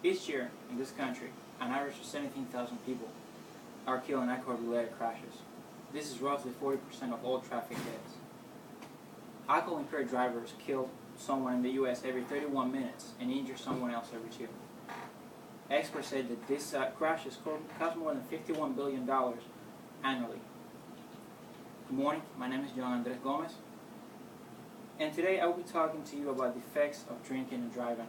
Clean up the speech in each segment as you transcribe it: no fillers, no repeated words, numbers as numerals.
Each year in this country, an average of 17,000 people are killed in alcohol-related crashes. This is roughly 40% of all traffic deaths. Alcohol-impaired drivers kill someone in the U.S. every 31 minutes and injure someone else every 2. Experts say that these crashes cost more than $51 billion annually. Good morning, my name is John Andres Gomez, and today I will be talking to you about the effects of drinking and driving.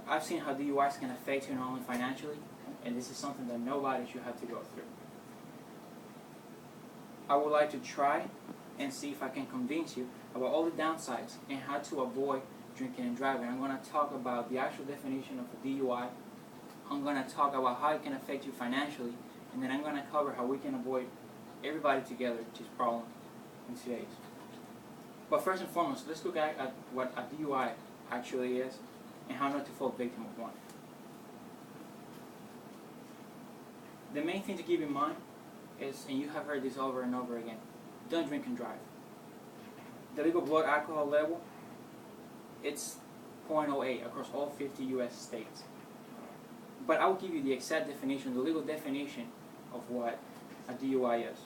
I've seen how DUIs can affect you not only financially, and this is something that nobody should have to go through. I would like to try and see if I can convince you about all the downsides and how to avoid drinking and driving. I'm going to talk about the actual definition of a DUI. I'm going to talk about how it can affect you financially, and then I'm going to cover how we can avoid everybody together this problem in today's. But first and foremost, let's look at what a DUI actually is and how not to fall victim of one. The main thing to keep in mind is, and you have heard this over and over again, don't drink and drive. The legal blood alcohol level, it's 0.08 across all 50 U.S. states. But I will give you the exact definition, the legal definition of what a DUI is.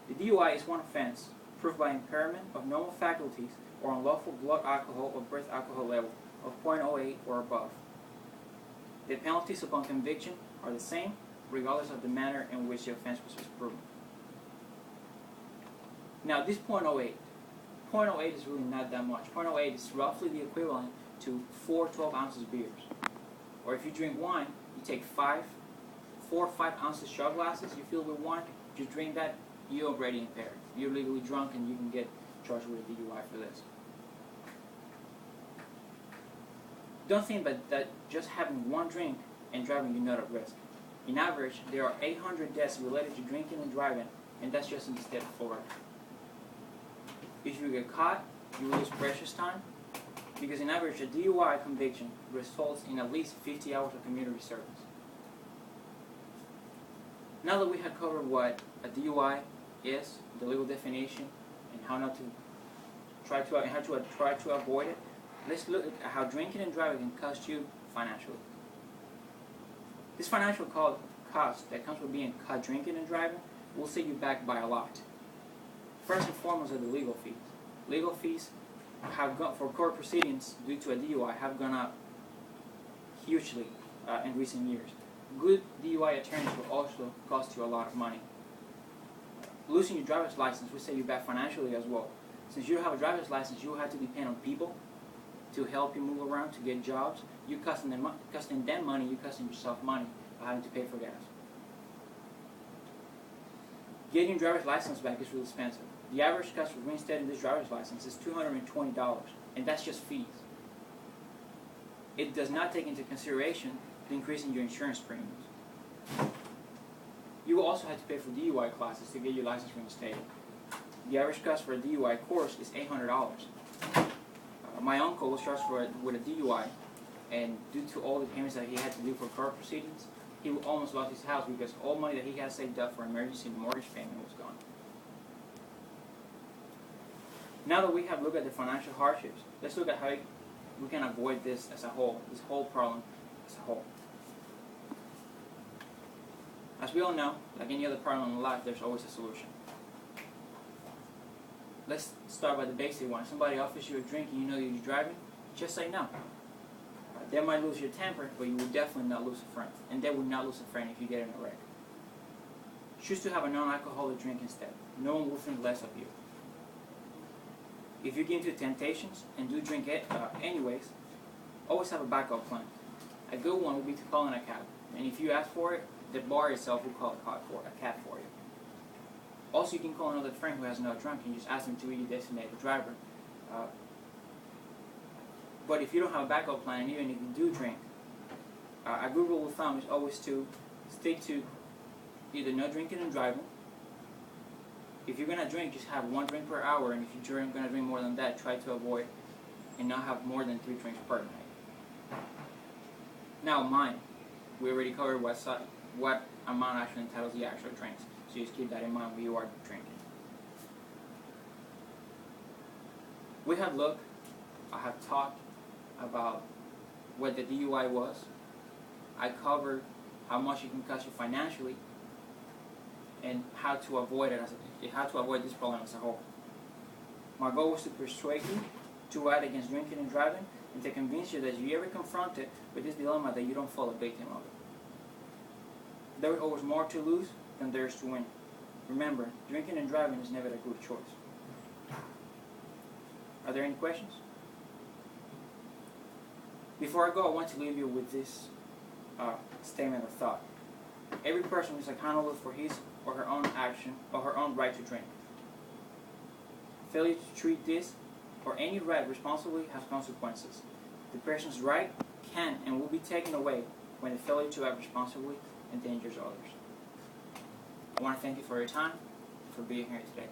The DUI is one offense proved by impairment of normal faculties or unlawful blood alcohol or breath alcohol level of 0.08 or above. The penalties upon conviction are the same, regardless of the manner in which the offense was proven. Now, this 0.08 is really not that much. 0.08 is roughly the equivalent to 4 12-ounces beers. Or if you drink wine, you take 4 or 5 ounces shot glasses, you fill with wine, you drink that, you're already impaired. You're legally drunk and you can get charged with a DUI for this. Don't think that just having one drink and driving, you're not at risk. In average, there are 800 deaths related to drinking and driving, and that's just in the state of Florida. If you get caught, you lose precious time, because in average, a DUI conviction results in at least 50 hours of community service. Now that we have covered what a DUI is, the legal definition, and how not to try to avoid it, let's look at how drinking and driving can cost you financially. This financial cost that comes with being caught drinking and driving will set you back by a lot. First and foremost are the legal fees. Legal fees have gone for court proceedings due to a DUI have gone up hugely in recent years. Good DUI attorneys will also cost you a lot of money. Losing your driver's license will set you back financially as well. Since you don't have a driver's license, you will have to depend on people to help you move around, to get jobs. You're costing them money, you're costing yourself money by having to pay for gas. Getting your driver's license back is really expensive. The average cost for reinstating this driver's license is $220, and that's just fees. It does not take into consideration the increase in your insurance premiums. You will also have to pay for DUI classes to get your license reinstated. The average cost for a DUI course is $800. My uncle was charged with a DUI, and due to all the payments that he had to do for court proceedings, he almost lost his house because all money that he had saved up for emergency mortgage payment was gone. Now that we have looked at the financial hardships, let's look at how we can avoid this as a whole, this whole problem as a whole. As we all know, like any other problem in life, there's always a solution. Let's start by the basic one. Somebody offers you a drink and you know you're driving, just say no. They might lose your temper, but you will definitely not lose a friend. And they will not lose a friend if you get in a wreck. Choose to have a non-alcoholic drink instead. No one will think less of you. If you get into temptations and do drink anyways, always have a backup plan. A good one would be to call in a cab. And if you ask for it, the bar itself will call a cab for you. Also, you can call another friend who has not drunk and just ask them to be your designated driver. But if you don't have a backup plan, and even if you do drink, a good rule of thumb is always to stick to either no drinking and driving. If you're going to drink, just have 1 drink per hour, and if you're going to drink more than that, try to avoid and not have more than 3 drinks per night. Now, mine. We already covered what amount actually entitles the actual drinks, so just keep that in mind when you are drinking. I have talked about what the DUI was. I covered how much it can cost you financially, and how to avoid it, how to avoid this problem as a whole. My goal was to persuade you to act against drinking and driving, and to convince you that if you ever confronted with this dilemma, that you don't fall a victim of it. There is always more to lose than there is to win. Remember, drinking and driving is never a good choice. Are there any questions? Before I go, I want to leave you with this statement of thought. Every person is accountable for his or her own action or her own right to drink. Failure to treat this or any right responsibly has consequences. The person's right can and will be taken away when the failure to act responsibly endangers others. I want to thank you for your time, for being here today.